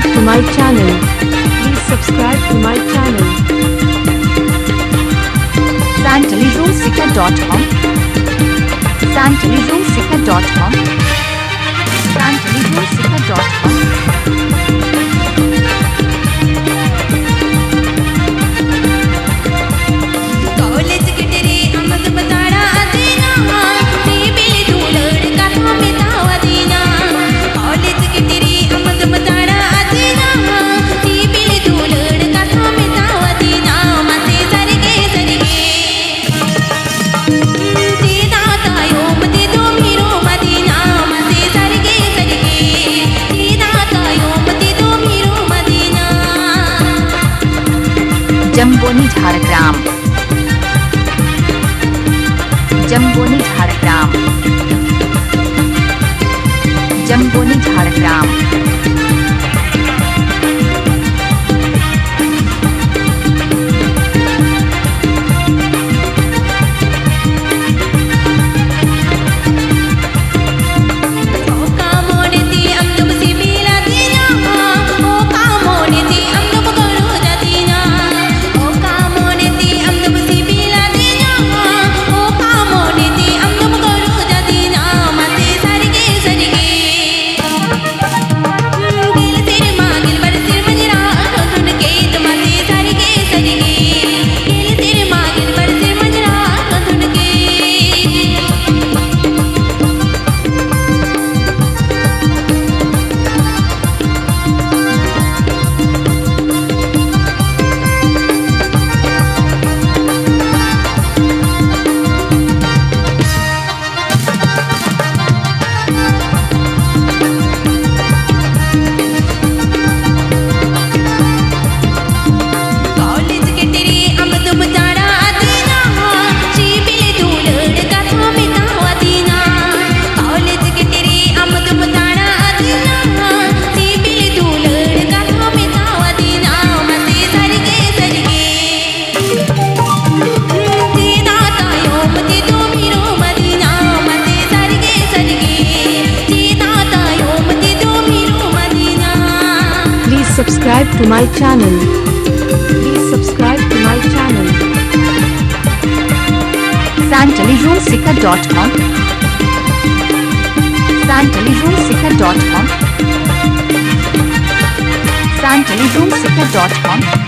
subscribe to my channel. Please subscribe to my channel. santaliroomseeker.com santaliroomseeker.com santaliroomseeker.com college के तेरे अमद बताड़ा देना नी bill दूलड़ का था मिटावा देना कॉलेज के तेरे अमद बताड़ा देना नी बिल दूलड़ का था मिटावा देना मते सरगे देना तायो मते दो मीरो मदीना मते सरगे देना तायो मते दो मीरो मदीना Jamboni Jhargram Jamboni Jhargram Jamboni Jhargram Subscribe to my channel. Please subscribe to my channel. santaliroomseeker.com santaliroomseeker.com santaliroomseeker.com